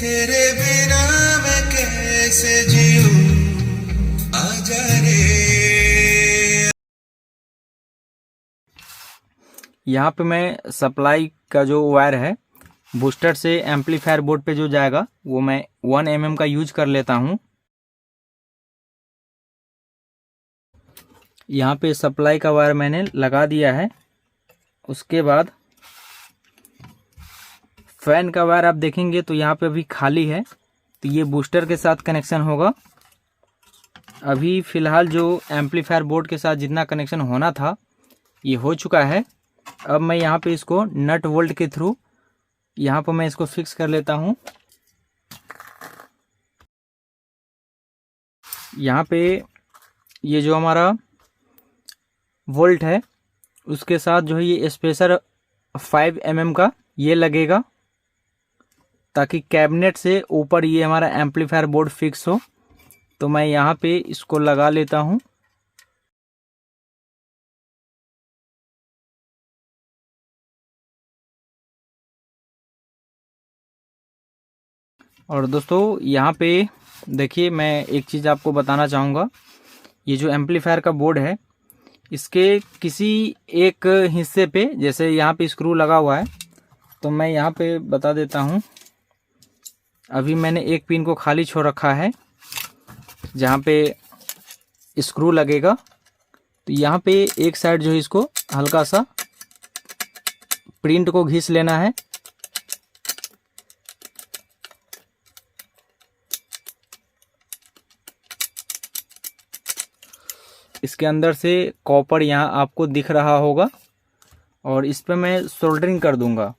तेरे बिना मैं कैसे जीऊं, आजा रे। यहाँ पे मैं सप्लाई का जो वायर है बूस्टर से एम्पलीफायर बोर्ड पे जो जाएगा वो मैं 1 mm का यूज कर लेता हूँ। यहाँ पे सप्लाई का वायर मैंने लगा दिया है। उसके बाद फैन का वायर आप देखेंगे तो यहाँ पे अभी खाली है, तो ये बूस्टर के साथ कनेक्शन होगा। अभी फ़िलहाल जो एम्पलीफायर बोर्ड के साथ जितना कनेक्शन होना था ये हो चुका है। अब मैं यहाँ पे इसको नट बोल्ट के थ्रू यहाँ पर मैं इसको फिक्स कर लेता हूँ। यहाँ पे ये जो हमारा वोल्ट है उसके साथ जो है ये स्पेसर 5 mm का ये लगेगा, ताकि कैबिनेट से ऊपर ये हमारा एम्पलीफायर बोर्ड फिक्स हो। तो मैं यहाँ पे इसको लगा लेता हूँ। और दोस्तों यहाँ पे देखिए, मैं एक चीज़ आपको बताना चाहूँगा। ये जो एम्पलीफायर का बोर्ड है इसके किसी एक हिस्से पे, जैसे यहाँ पे स्क्रू लगा हुआ है, तो मैं यहाँ पे बता देता हूँ। अभी मैंने एक पिन को खाली छोड़ रखा है जहाँ पे स्क्रू लगेगा। तो यहाँ पे एक साइड जो है इसको हल्का सा प्रिंट को घिस लेना है। इसके अंदर से कॉपर यहाँ आपको दिख रहा होगा और इस पे मैं सोल्डरिंग कर दूंगा।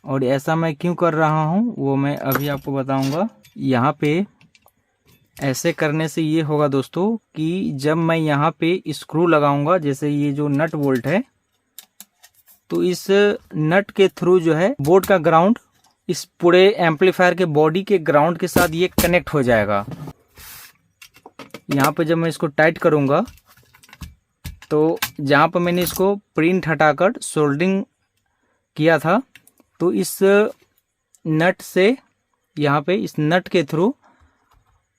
और ऐसा मैं क्यों कर रहा हूँ वो मैं अभी आपको बताऊंगा। यहाँ पे ऐसे करने से ये होगा दोस्तों कि जब मैं यहाँ पे स्क्रू लगाऊंगा, जैसे ये जो नट बोल्ट है, तो इस नट के थ्रू जो है बोर्ड का ग्राउंड इस पूरे एम्पलीफायर के बॉडी के ग्राउंड के साथ ये कनेक्ट हो जाएगा। यहाँ पे जब मैं इसको टाइट करूँगा तो जहाँ पर मैंने इसको प्रिंट हटाकर सोल्डरिंग किया था, तो इस नट से यहाँ पे इस नट के थ्रू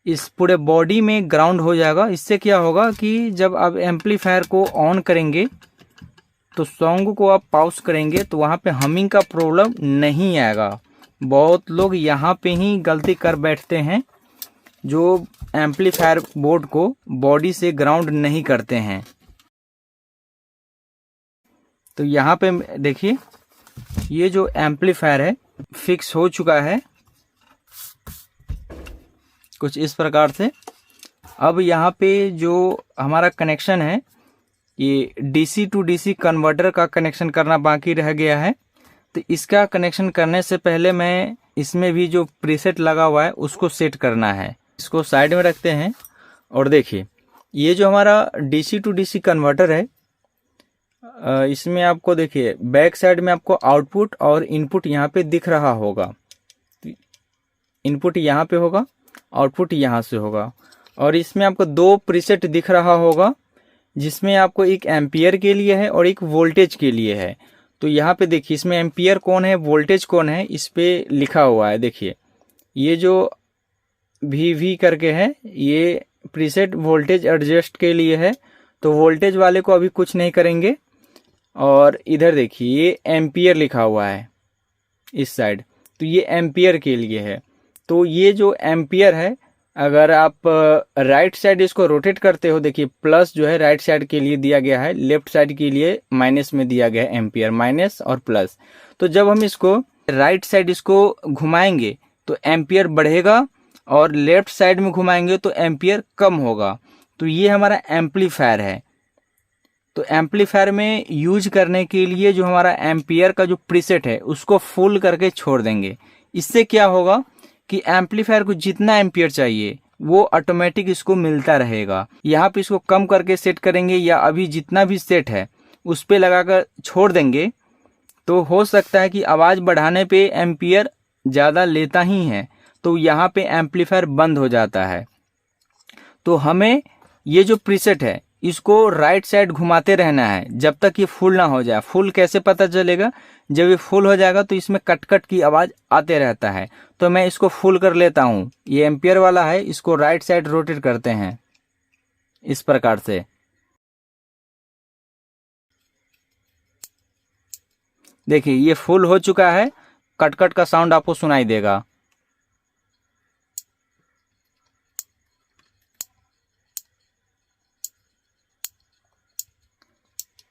इस पूरे बॉडी में ग्राउंड हो जाएगा। इससे क्या होगा कि जब आप एम्पलीफायर को ऑन करेंगे तो सॉन्ग को आप पॉज करेंगे तो वहाँ पे हमिंग का प्रॉब्लम नहीं आएगा। बहुत लोग यहाँ पे ही गलती कर बैठते हैं जो एम्पलीफायर बोर्ड को बॉडी से ग्राउंड नहीं करते हैं। तो यहाँ पे देखिए, ये जो एम्पलीफायर है फिक्स हो चुका है कुछ इस प्रकार से। अब यहाँ पे जो हमारा कनेक्शन है ये डीसी टू डीसी कन्वर्टर का कनेक्शन करना बाकी रह गया है। तो इसका कनेक्शन करने से पहले मैं इसमें भी जो प्रीसेट लगा हुआ है उसको सेट करना है। इसको साइड में रखते हैं और देखिए, ये जो हमारा डीसी टू डीसी कन्वर्टर है, इसमें आपको देखिए बैक साइड में आपको आउटपुट और इनपुट यहाँ पे दिख रहा होगा। इनपुट यहाँ पे होगा, आउटपुट यहाँ से होगा। और इसमें आपको 2 प्रीसेट दिख रहा होगा, जिसमें आपको एक एम्पियर के लिए है और एक वोल्टेज के लिए है। तो यहाँ पे देखिए इसमें एम्पियर कौन है, वोल्टेज कौन है, इस पे लिखा हुआ है। देखिए ये जो वी करके है ये प्रीसेट वोल्टेज एडजस्ट के लिए है। तो वोल्टेज वाले को अभी कुछ नहीं करेंगे। और इधर देखिए ये एम्पियर लिखा हुआ है इस साइड, तो ये एम्पियर के लिए है। तो ये जो एम्पियर है, अगर आप राइट साइड इसको रोटेट करते हो, देखिए प्लस जो है राइट साइड के लिए दिया गया है, लेफ्ट साइड के लिए माइनस में दिया गया है एम्पियर, माइनस और प्लस। तो जब हम इसको राइट साइड इसको घुमाएंगे तो एम्पियर बढ़ेगा और लेफ्ट साइड में घुमाएंगे तो एम्पियर कम होगा। तो ये हमारा एम्पलीफायर है। तो एम्पलीफायर में यूज करने के लिए जो हमारा एम्पियर का जो प्रीसेट है उसको फुल करके छोड़ देंगे। इससे क्या होगा कि एम्पलीफायर को जितना एम्पियर चाहिए वो ऑटोमेटिक इसको मिलता रहेगा। यहाँ पे इसको कम करके सेट करेंगे या अभी जितना भी सेट है उस पे लगाकर छोड़ देंगे तो हो सकता है कि आवाज़ बढ़ाने पे एम्पियर ज़्यादा लेता ही है, तो यहाँ पे एम्पलीफायर बंद हो जाता है। तो हमें ये जो प्रीसेट है इसको राइट साइड घुमाते रहना है जब तक ये फुल ना हो जाए। फुल कैसे पता चलेगा? जब ये फुल हो जाएगा तो इसमें कट कट की आवाज आते रहता है। तो मैं इसको फुल कर लेता हूँ। ये एम्पियर वाला है, इसको राइट साइड रोटेट करते हैं इस प्रकार से। देखिए ये फुल हो चुका है, कट कट का साउंड आपको सुनाई देगा।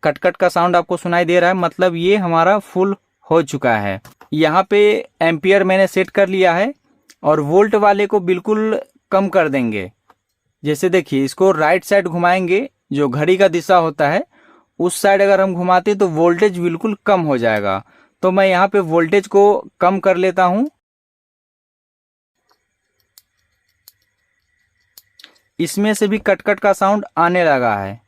कट कट का साउंड आपको सुनाई दे रहा है, मतलब ये हमारा फुल हो चुका है। यहाँ पे एम्पियर मैंने सेट कर लिया है और वोल्ट वाले को बिल्कुल कम कर देंगे। जैसे देखिए इसको राइट साइड घुमाएंगे, जो घड़ी का दिशा होता है उस साइड अगर हम घुमाते तो वोल्टेज बिल्कुल कम हो जाएगा। तो मैं यहाँ पे वोल्टेज को कम कर लेता हूँ। इसमें से भी कट कट का साउंड आने लगा है।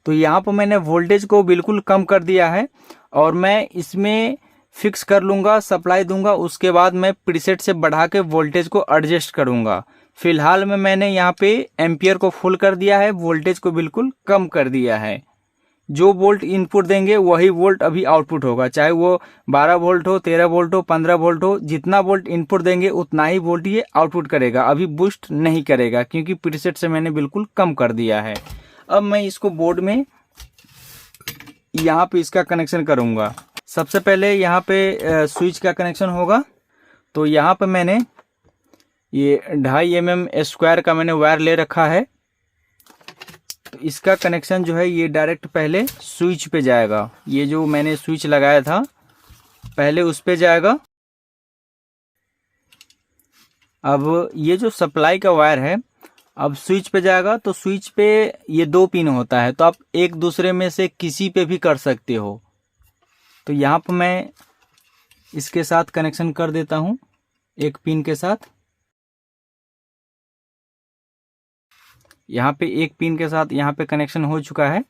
तो यहाँ पर मैंने वोल्टेज को बिल्कुल कम कर दिया है और मैं इसमें फिक्स कर लूँगा, सप्लाई दूंगा। उसके बाद मैं प्रीसेट से बढ़ा के वोल्टेज को एडजस्ट करूँगा। फिलहाल में मैंने यहाँ पे एम्पियर को फुल कर दिया है, वोल्टेज को बिल्कुल कम कर दिया है। जो वोल्ट इनपुट देंगे वही वोल्ट अभी आउटपुट होगा, चाहे वो 12 वोल्ट हो, 13 वोल्ट हो, 15 वोल्ट हो। जितना वोल्ट इनपुट देंगे उतना ही वोल्ट ये आउटपुट करेगा, अभी बूस्ट नहीं करेगा क्योंकि प्रीसेट से मैंने बिल्कुल कम कर दिया है। अब मैं इसको बोर्ड में यहाँ पे इसका कनेक्शन करूँगा। सबसे पहले यहाँ पे स्विच का कनेक्शन होगा। तो यहाँ पे मैंने ये 2.5 mm स्क्वायर का मैंने वायर ले रखा है। तो इसका कनेक्शन जो है ये डायरेक्ट पहले स्विच पे जाएगा। ये जो मैंने स्विच लगाया था पहले उस पे जाएगा। अब ये जो सप्लाई का वायर है अब स्विच पे जाएगा। तो स्विच पे ये 2 पिन होता है, तो आप एक दूसरे में से किसी पे भी कर सकते हो। तो यहाँ पर मैं इसके साथ कनेक्शन कर देता हूँ, एक पिन के साथ। यहाँ पे एक पिन के साथ यहाँ पे कनेक्शन हो चुका है।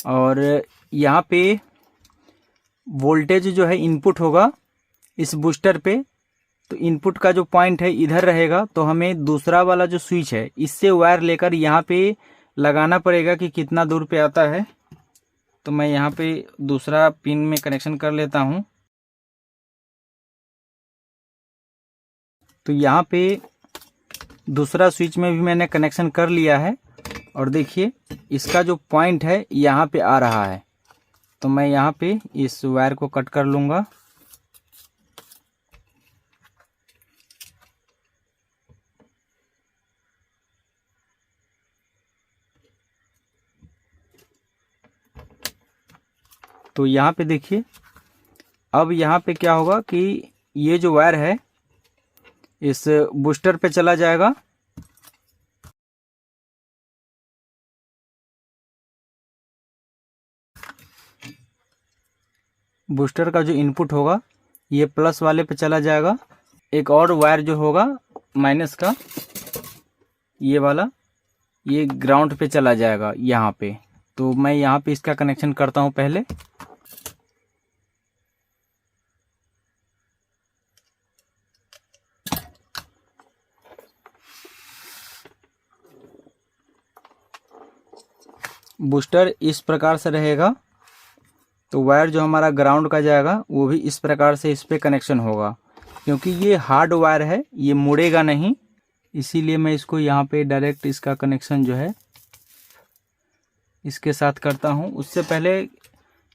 और यहाँ पे वोल्टेज जो है इनपुट होगा इस बूस्टर पे। तो इनपुट का जो पॉइंट है इधर रहेगा। तो हमें दूसरा वाला जो स्विच है इससे वायर लेकर यहाँ पे लगाना पड़ेगा कि कितना दूर पे आता है। तो मैं यहाँ पे दूसरा पिन में कनेक्शन कर लेता हूँ। तो यहाँ पे दूसरा स्विच में भी मैंने कनेक्शन कर लिया है और देखिए इसका जो पॉइंट है यहाँ पे आ रहा है। तो मैं यहाँ पे इस वायर को कट कर लूँगा। तो यहाँ पे देखिए अब यहाँ पे क्या होगा कि ये जो वायर है इस बूस्टर पे चला जाएगा। बूस्टर का जो इनपुट होगा ये प्लस वाले पे चला जाएगा। एक और वायर जो होगा माइनस का ये वाला ये ग्राउंड पे चला जाएगा यहाँ पे। तो मैं यहाँ पे इसका कनेक्शन करता हूँ पहले। बूस्टर इस प्रकार से रहेगा। तो वायर जो हमारा ग्राउंड का जाएगा वो भी इस प्रकार से इस पे कनेक्शन होगा। क्योंकि ये हार्ड वायर है ये मुड़ेगा नहीं, इसीलिए मैं इसको यहाँ पे डायरेक्ट इसका कनेक्शन जो है इसके साथ करता हूँ। उससे पहले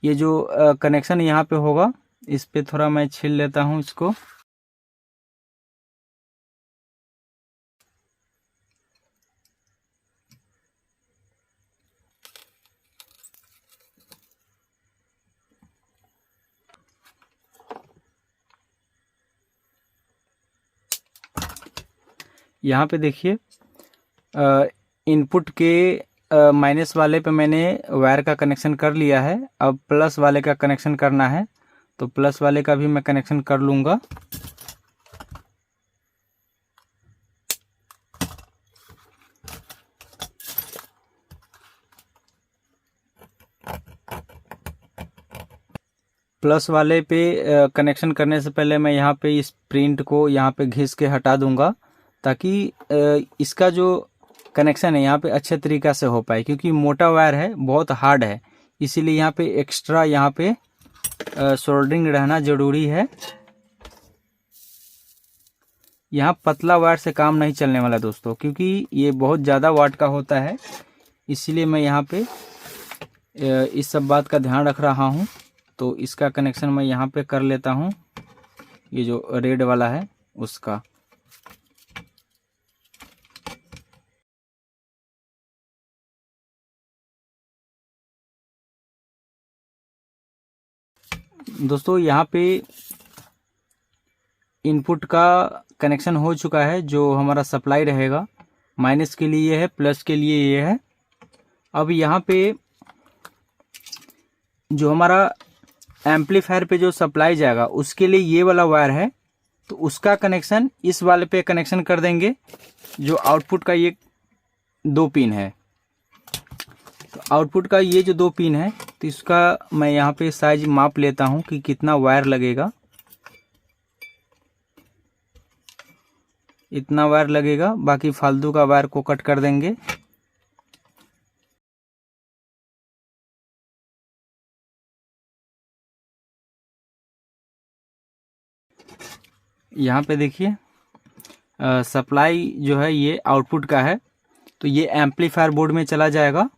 ये जो कनेक्शन यहाँ पे होगा इस पे थोड़ा मैं छील लेता हूँ इसको। यहाँ पे देखिए इनपुट के माइनस वाले पे मैंने वायर का कनेक्शन कर लिया है। अब प्लस वाले का कनेक्शन करना है। तो प्लस वाले का भी मैं कनेक्शन कर लूँगा। प्लस वाले पे कनेक्शन करने से पहले मैं यहाँ पे इस प्रिंट को यहाँ पे घिस के हटा दूंगा ताकि इसका जो कनेक्शन है यहाँ पे अच्छे तरीक़ा से हो पाए, क्योंकि मोटा वायर है, बहुत हार्ड है, इसीलिए यहाँ पे एक्स्ट्रा यहाँ पे सोल्डरिंग रहना ज़रूरी है। यहाँ पतला वायर से काम नहीं चलने वाला दोस्तों, क्योंकि ये बहुत ज़्यादा वाट का होता है, इसीलिए मैं यहाँ पे इस सब बात का ध्यान रख रहा हूँ। तो इसका कनेक्शन मैं यहाँ पे कर लेता हूँ, ये जो रेड वाला है उसका। दोस्तों यहाँ पे इनपुट का कनेक्शन हो चुका है, जो हमारा सप्लाई रहेगा, माइनस के लिए ये है, प्लस के लिए ये है। अब यहाँ पे जो हमारा एम्पलीफायर पे जो सप्लाई जाएगा उसके लिए ये वाला वायर है, तो उसका कनेक्शन इस वाले पे कनेक्शन कर देंगे, जो आउटपुट का ये 2 पिन है। तो आउटपुट का ये जो 2 पिन है, तो इसका मैं यहाँ पे साइज माप लेता हूँ कि कितना वायर लगेगा। इतना वायर लगेगा, बाकी फालतू का वायर को कट कर देंगे। यहाँ पे देखिए सप्लाई जो है ये आउटपुट का है, तो ये एम्पलीफायर बोर्ड में चला जाएगा,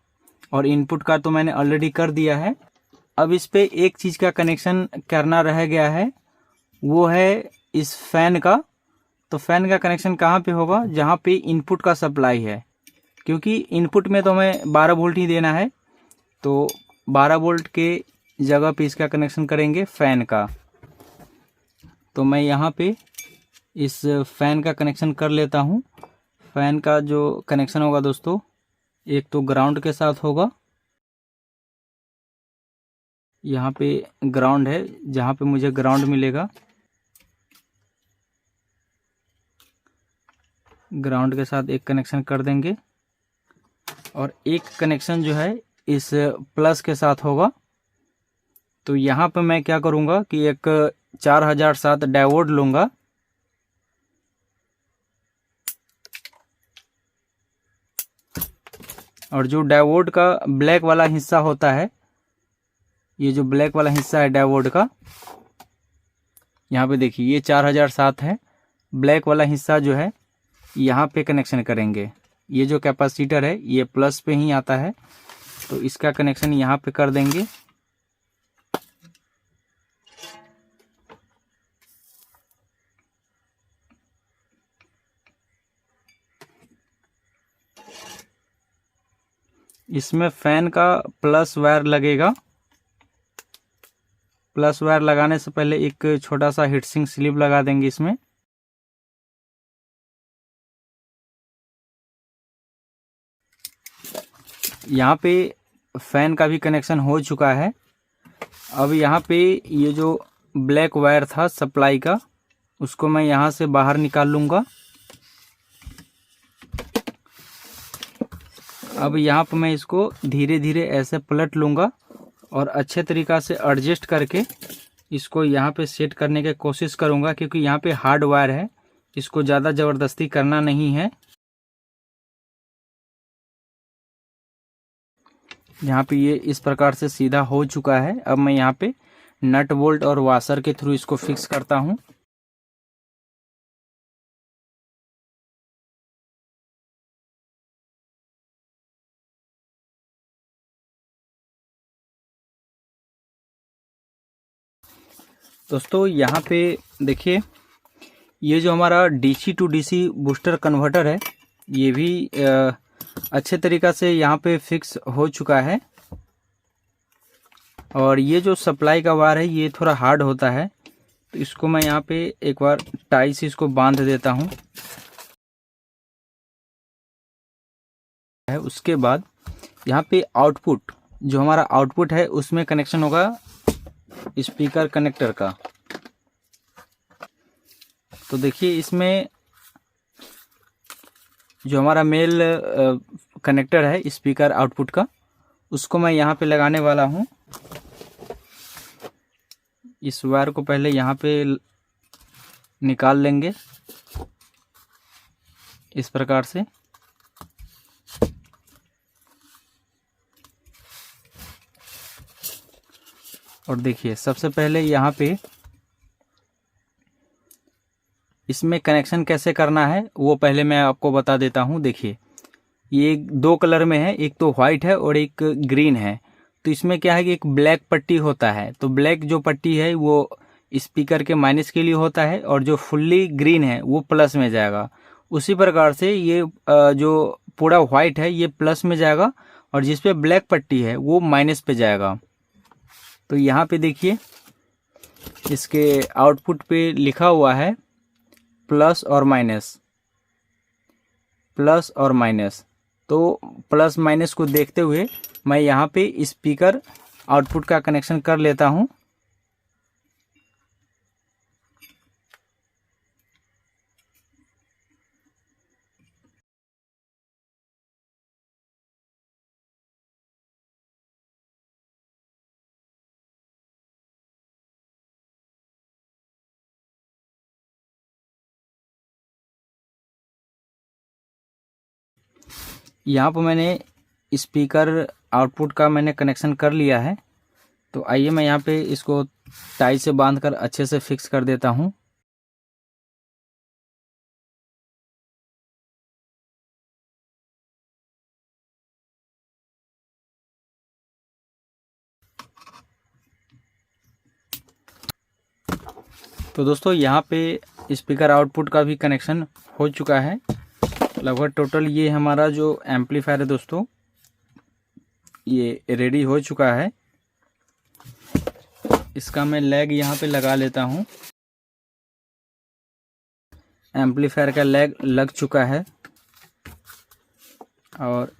और इनपुट का तो मैंने ऑलरेडी कर दिया है। अब इस पे एक चीज़ का कनेक्शन करना रह गया है, वो है इस फैन का। तो फैन का कनेक्शन कहाँ पे होगा? जहाँ पे इनपुट का सप्लाई है, क्योंकि इनपुट में तो हमें 12 वोल्ट ही देना है, तो 12 वोल्ट के जगह पे इसका कनेक्शन करेंगे फैन का। तो मैं यहाँ पे इस फैन का कनेक्शन कर लेता हूँ। फैन का जो कनेक्शन होगा दोस्तों, एक तो ग्राउंड के साथ होगा, यहाँ पे ग्राउंड है, जहाँ पे मुझे ग्राउंड मिलेगा, ग्राउंड के साथ एक कनेक्शन कर देंगे, और एक कनेक्शन जो है इस प्लस के साथ होगा। तो यहाँ पे मैं क्या करूँगा कि एक 4007 डायोड लूँगा, और जो डायोड का ब्लैक वाला हिस्सा होता है, ये जो ब्लैक वाला हिस्सा है डायोड का, यहाँ पे देखिए ये 4007 है, ब्लैक वाला हिस्सा जो है यहाँ पे कनेक्शन करेंगे। ये जो कैपेसिटर है ये प्लस पे ही आता है, तो इसका कनेक्शन यहाँ पे कर देंगे। इसमें फैन का प्लस वायर लगेगा। प्लस वायर लगाने से पहले एक छोटा सा हीटसिंक स्लिप लगा देंगे इसमें। यहाँ पे फैन का भी कनेक्शन हो चुका है। अब यहाँ पे ये जो ब्लैक वायर था सप्लाई का, उसको मैं यहाँ से बाहर निकाल लूँगा। अब यहाँ पर मैं इसको धीरे धीरे ऐसे पलट लूँगा और अच्छे तरीक़ा से एडजस्ट करके इसको यहाँ पे सेट करने की कोशिश करूँगा, क्योंकि यहाँ पे हार्ड वायर है, इसको ज़्यादा ज़बरदस्ती करना नहीं है। यहाँ पे ये इस प्रकार से सीधा हो चुका है। अब मैं यहाँ पे नट बोल्ट और वाशर के थ्रू इसको फिक्स करता हूँ। दोस्तों यहाँ पे देखिए, ये जो हमारा DC to DC booster converter है, ये भी अच्छे तरीक़ा से यहाँ पे फिक्स हो चुका है। और ये जो सप्लाई का वायर है ये थोड़ा हार्ड होता है, तो इसको मैं यहाँ पे एक बार टाई से इसको बांध देता हूँ। उसके बाद यहाँ पे आउटपुट, जो हमारा आउटपुट है उसमें कनेक्शन होगा स्पीकर कनेक्टर का। तो देखिए इसमें जो हमारा मेल कनेक्टर है स्पीकर आउटपुट का, उसको मैं यहाँ पे लगाने वाला हूँ। इस वायर को पहले यहाँ पे निकाल लेंगे। इस प्रकार से। और देखिए सबसे पहले यहाँ पे इसमें कनेक्शन कैसे करना है वो पहले मैं आपको बता देता हूँ। देखिए ये दो कलर में है, एक तो व्हाइट है और एक ग्रीन है। तो इसमें क्या है कि एक ब्लैक पट्टी होता है, तो ब्लैक जो पट्टी है वो स्पीकर के माइनस के लिए होता है और जो फुल्ली ग्रीन है वो प्लस में जाएगा। उसी प्रकार से ये जो पूरा व्हाइट है ये प्लस में जाएगा और जिस पे ब्लैक पट्टी है वो माइनस पे जाएगा। तो यहाँ पे देखिए इसके आउटपुट पे लिखा हुआ है प्लस और माइनस, प्लस और माइनस। तो प्लस माइनस को देखते हुए मैं यहाँ पे स्पीकर आउटपुट का कनेक्शन कर लेता हूँ। यहाँ पर मैंने स्पीकर आउटपुट का मैंने कनेक्शन कर लिया है। तो आइए मैं यहाँ पे इसको टाई से बांधकर अच्छे से फिक्स कर देता हूँ। तो दोस्तों यहाँ पे स्पीकर आउटपुट का भी कनेक्शन हो चुका है। लगभग टोटल ये हमारा जो एम्पलीफायर है दोस्तों ये रेडी हो चुका है। इसका मैं लैग यहाँ पे लगा लेता हूँ। एम्पलीफायर का लैग लग चुका है और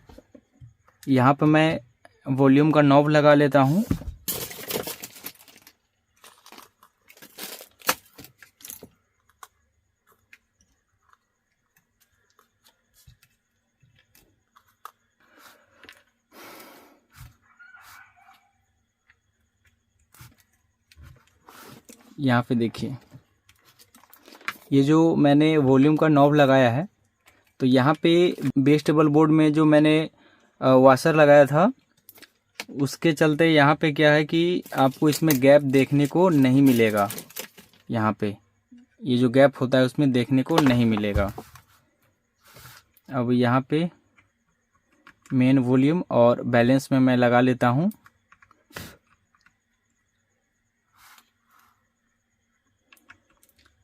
यहाँ पे मैं वॉल्यूम का नॉब लगा लेता हूँ। यहाँ पे देखिए ये जो मैंने वॉल्यूम का नॉब लगाया है, तो यहाँ पे बेस टेबल बोर्ड में जो मैंने वाशर लगाया था उसके चलते यहाँ पे क्या है कि आपको इसमें गैप देखने को नहीं मिलेगा। यहाँ पे ये जो गैप होता है उसमें देखने को नहीं मिलेगा। अब यहाँ पे मेन वॉल्यूम और बैलेंस में मैं लगा लेता हूँ।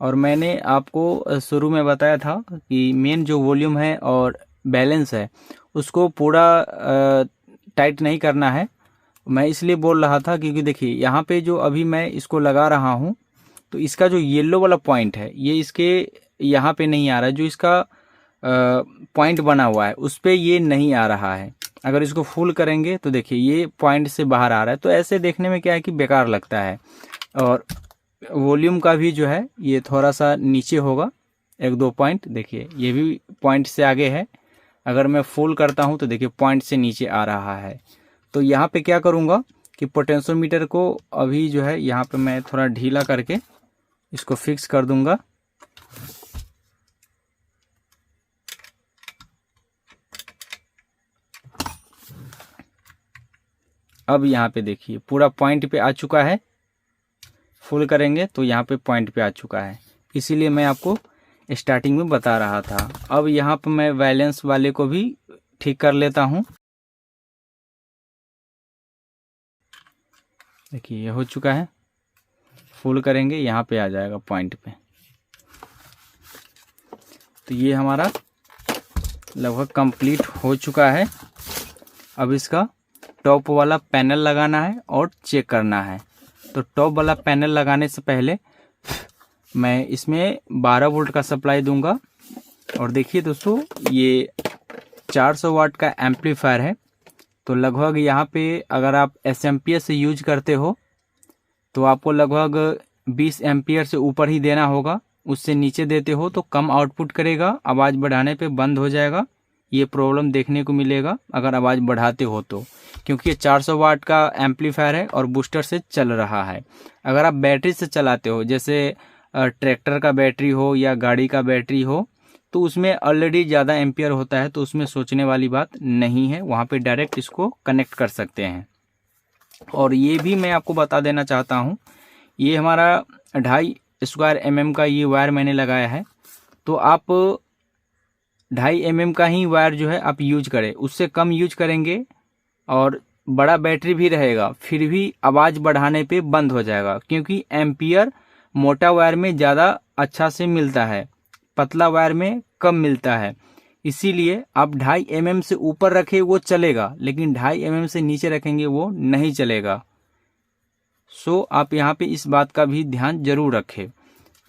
और मैंने आपको शुरू में बताया था कि मेन जो वॉल्यूम है और बैलेंस है उसको पूरा टाइट नहीं करना है। मैं इसलिए बोल रहा था क्योंकि देखिए यहाँ पे जो अभी मैं इसको लगा रहा हूँ तो इसका जो येलो वाला पॉइंट है ये इसके यहाँ पे नहीं आ रहा है। जो इसका पॉइंट बना हुआ है उस पे ये नहीं आ रहा है। अगर इसको फुल करेंगे तो देखिए ये पॉइंट से बाहर आ रहा है। तो ऐसे देखने में क्या है कि बेकार लगता है। और वॉल्यूम का भी जो है ये थोड़ा सा नीचे होगा, एक दो पॉइंट। देखिए ये भी पॉइंट से आगे है। अगर मैं फुल करता हूँ तो देखिए पॉइंट से नीचे आ रहा है। तो यहाँ पे क्या करूँगा कि पोटेंशियोमीटर को अभी जो है यहाँ पे मैं थोड़ा ढीला करके इसको फिक्स कर दूंगा। अब यहाँ पे देखिए पूरा पॉइंट पे आ चुका है। फुल करेंगे तो यहाँ पे पॉइंट पे आ चुका है, इसीलिए मैं आपको स्टार्टिंग में बता रहा था। अब यहाँ पे मैं बैलेंस वाले को भी ठीक कर लेता हूँ। देखिए ये हो चुका है। फुल करेंगे यहाँ पे आ जाएगा पॉइंट पे। तो ये हमारा लगभग कंप्लीट हो चुका है। अब इसका टॉप वाला पैनल लगाना है और चेक करना है। तो टॉप वाला पैनल लगाने से पहले मैं इसमें 12 वोल्ट का सप्लाई दूंगा। और देखिए दोस्तों ये 400 वाट का एम्पलीफायर है। तो लगभग यहाँ पे अगर आप एसएमपीएस से यूज करते हो तो आपको लगभग 20 एम्पियर से ऊपर ही देना होगा। उससे नीचे देते हो तो कम आउटपुट करेगा, आवाज़ बढ़ाने पे बंद हो जाएगा। ये प्रॉब्लम देखने को मिलेगा अगर आवाज़ बढ़ाते हो तो, क्योंकि ये 400 वाट का एम्पलीफायर है और बूस्टर से चल रहा है। अगर आप बैटरी से चलाते हो, जैसे ट्रैक्टर का बैटरी हो या गाड़ी का बैटरी हो, तो उसमें ऑलरेडी ज़्यादा एम्पियर होता है, तो उसमें सोचने वाली बात नहीं है, वहाँ पे डायरेक्ट इसको कनेक्ट कर सकते हैं। और ये भी मैं आपको बता देना चाहता हूँ, ये हमारा 2.5 स्क्वायर mm का ये वायर मैंने लगाया है, तो आप 2.5 mm का ही वायर जो है आप यूज करें, उससे कम यूज करेंगे और बड़ा बैटरी भी रहेगा फिर भी आवाज़ बढ़ाने पे बंद हो जाएगा, क्योंकि एम्पियर मोटा वायर में ज़्यादा अच्छा से मिलता है, पतला वायर में कम मिलता है। इसीलिए आप 2.5 mm से ऊपर रखें वो चलेगा, लेकिन 2.5 mm से नीचे रखेंगे वो नहीं चलेगा। सो आप यहाँ पे इस बात का भी ध्यान जरूर रखें।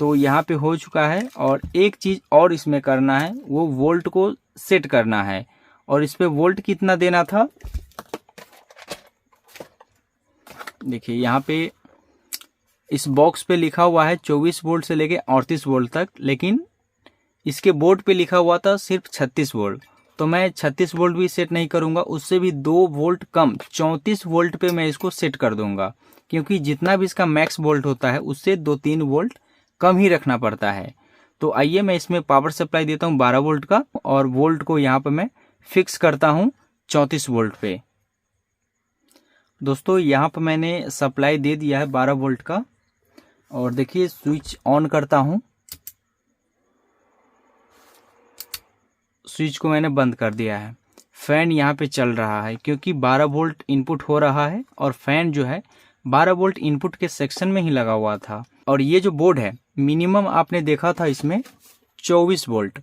तो यहाँ पे हो चुका है, और एक चीज़ और इसमें करना है, वो वोल्ट को सेट करना है। और इस पे वोल्ट कितना देना था, देखिए यहाँ पे इस बॉक्स पे लिखा हुआ है 24 वोल्ट से लेके 38 वोल्ट तक, लेकिन इसके बोर्ड पे लिखा हुआ था सिर्फ 36 वोल्ट। तो मैं 36 वोल्ट भी सेट नहीं करूंगा, उससे भी 2 वोल्ट कम 34 वोल्ट पे मैं इसको सेट कर दूंगा, क्योंकि जितना भी इसका मैक्स वोल्ट होता है उससे 2-3 वोल्ट कम ही रखना पड़ता है। तो आइए मैं इसमें पावर सप्लाई देता हूँ 12 वोल्ट का, और वोल्ट को यहाँ पर मैं फिक्स करता हूँ 34 वोल्ट पे। दोस्तों यहाँ पर मैंने सप्लाई दे दिया है 12 वोल्ट का, और देखिए स्विच ऑन करता हूँ, स्विच को मैंने बंद कर दिया है। फैन यहाँ पे चल रहा है क्योंकि 12 वोल्ट इनपुट हो रहा है, और फैन जो है 12 वोल्ट इनपुट के सेक्शन में ही लगा हुआ था। और ये जो बोर्ड है मिनिमम आपने देखा था इसमें 24 वोल्ट,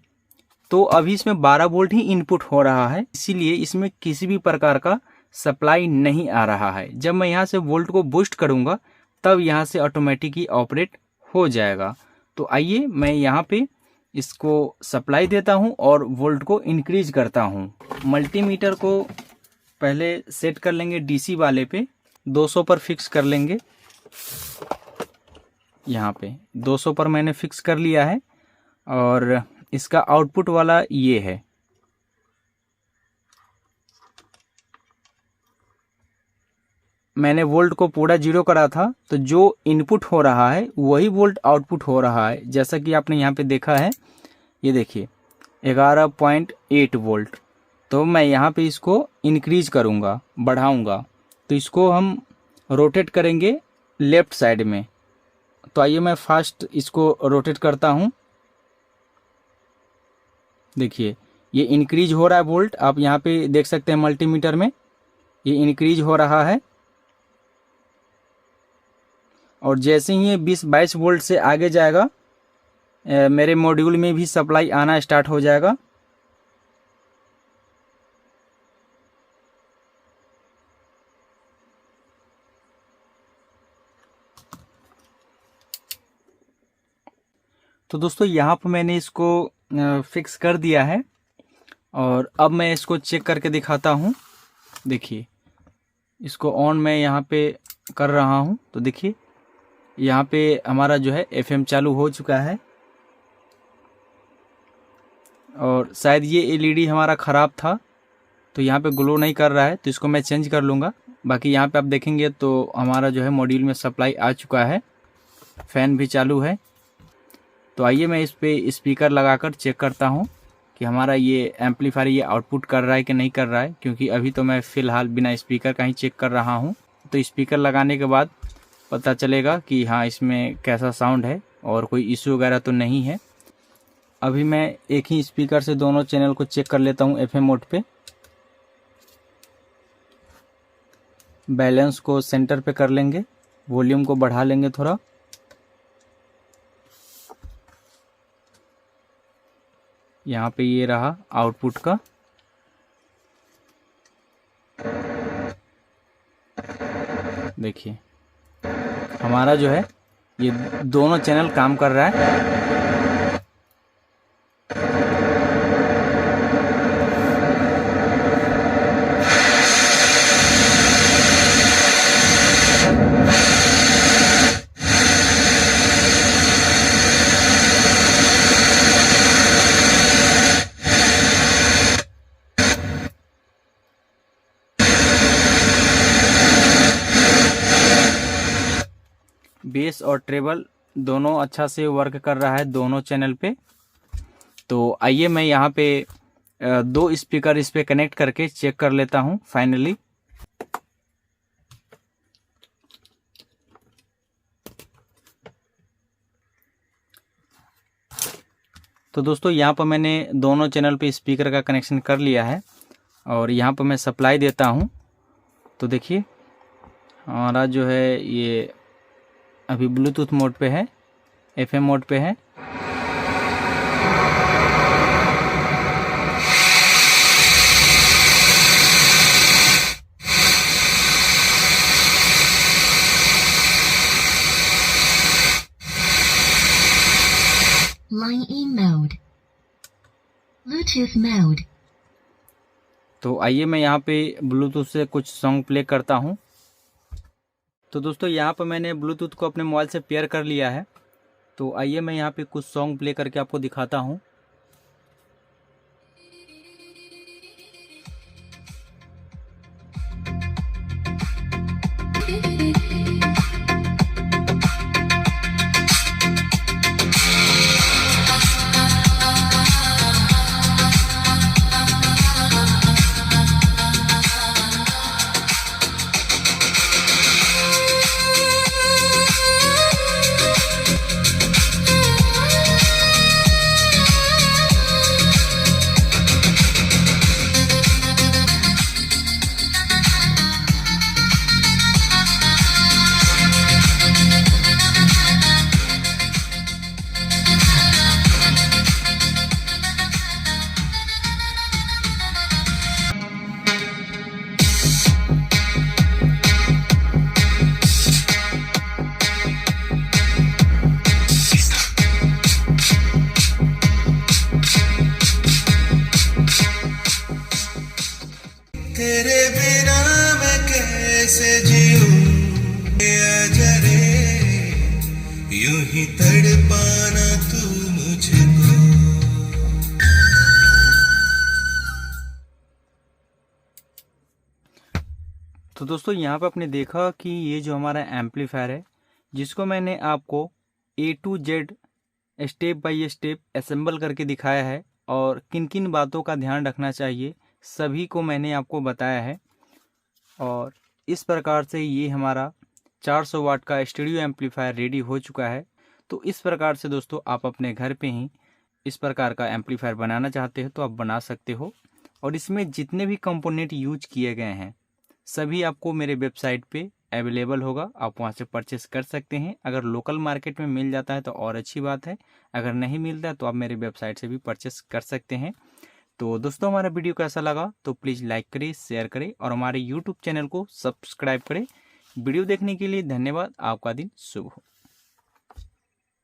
तो अभी इसमें 12 वोल्ट ही इनपुट हो रहा है, इसीलिए इसमें किसी भी प्रकार का सप्लाई नहीं आ रहा है। जब मैं यहाँ से वोल्ट को बूस्ट करूँगा तब यहाँ से ऑटोमेटिक ही ऑपरेट हो जाएगा। तो आइए मैं यहाँ पे इसको सप्लाई देता हूँ और वोल्ट को इंक्रीज करता हूँ। मल्टीमीटर को पहले सेट कर लेंगे डीसी वाले पे, 200 पर फिक्स कर लेंगे। यहाँ पे 200 पर मैंने फिक्स कर लिया है, और इसका आउटपुट वाला ये है। मैंने वोल्ट को पूरा 0 करा था, तो जो इनपुट हो रहा है वही वोल्ट आउटपुट हो रहा है, जैसा कि आपने यहाँ पे देखा है। ये देखिए 11.8 वोल्ट। तो मैं यहाँ पे इसको इंक्रीज करूँगा, बढ़ाऊँगा। तो इसको हम रोटेट करेंगे लेफ्ट साइड में। तो आइए मैं फास्ट इसको रोटेट करता हूँ। देखिए ये इंक्रीज हो रहा है वोल्ट, आप यहाँ पे देख सकते हैं मल्टीमीटर में ये इंक्रीज हो रहा है। और जैसे ही ये 20-22 वोल्ट से आगे जाएगा मेरे मॉड्यूल में भी सप्लाई आना स्टार्ट हो जाएगा। तो दोस्तों यहाँ पर मैंने इसको फिक्स कर दिया है, और अब मैं इसको चेक करके दिखाता हूँ। देखिए इसको ऑन मैं यहाँ पे कर रहा हूँ, तो देखिए यहाँ पे हमारा जो है एफएम चालू हो चुका है। और शायद ये एलईडी हमारा ख़राब था, तो यहाँ पे ग्लो नहीं कर रहा है, तो इसको मैं चेंज कर लूँगा। बाकी यहाँ पे आप देखेंगे तो हमारा जो है मॉड्यूल में सप्लाई आ चुका है, फ़ैन भी चालू है। तो आइए मैं इस पे स्पीकर लगाकर चेक करता हूँ कि हमारा ये एम्पलीफायर ये आउटपुट कर रहा है कि नहीं कर रहा है, क्योंकि अभी तो मैं फ़िलहाल बिना स्पीकर का ही चेक कर रहा हूँ। तो स्पीकर लगाने के बाद पता चलेगा कि हाँ इसमें कैसा साउंड है और कोई इशू वगैरह तो नहीं है। अभी मैं एक ही स्पीकर से दोनों चैनल को चेक कर लेता हूँ एफएम मोड पे। बैलेंस को सेंटर पे कर लेंगे, वॉल्यूम को बढ़ा लेंगे थोड़ा। यहाँ पे ये रहा आउटपुट का। देखिए हमारा जो है ये दोनों चैनल काम कर रहा है। बेस और ट्रेबल दोनों अच्छा से वर्क कर रहा है दोनों चैनल पे। तो आइए मैं यहाँ पे 2 स्पीकर इस पे कनेक्ट करके चेक कर लेता हूँ फाइनली। तो दोस्तों यहाँ पर मैंने दोनों चैनल पे स्पीकर का कनेक्शन कर लिया है और यहाँ पर मैं सप्लाई देता हूँ। तो देखिए हमारा जो है ये अभी ब्लूटूथ मोड पे है, FM मोड पे है। Line in mode. Bluetooth mode. तो आइए मैं यहाँ पे ब्लूटूथ से कुछ सॉन्ग प्ले करता हूँ। तो दोस्तों यहाँ पर मैंने ब्लूटूथ को अपने मोबाइल से पेयर कर लिया है। तो आइए मैं यहाँ पे कुछ सॉन्ग प्ले करके आपको दिखाता हूँ। तेरे बिना मैं कैसे जीऊं आजा रे, यूं ही तड़पाना तू मुझको। तो दोस्तों यहाँ पे आपने देखा कि ये जो हमारा एम्पलीफायर है जिसको मैंने आपको A to Z step by step assemble करके दिखाया है और किन किन बातों का ध्यान रखना चाहिए सभी को मैंने आपको बताया है। और इस प्रकार से ये हमारा 400 वाट का स्टूडियो एम्पलीफायर रेडी हो चुका है। तो इस प्रकार से दोस्तों आप अपने घर पे ही इस प्रकार का एम्पलीफायर बनाना चाहते हो तो आप बना सकते हो। और इसमें जितने भी कंपोनेंट यूज किए गए हैं सभी आपको मेरे वेबसाइट पे अवेलेबल होगा, आप वहाँ से परचेस कर सकते हैं। अगर लोकल मार्केट में मिल जाता है तो और अच्छी बात है, अगर नहीं मिलता है तो आप मेरे वेबसाइट से भी परचेस कर सकते हैं। तो दोस्तों हमारा वीडियो कैसा लगा तो प्लीज़ लाइक करें, शेयर करें और हमारे यूट्यूब चैनल को सब्सक्राइब करें। वीडियो देखने के लिए धन्यवाद। आपका दिन शुभ हो।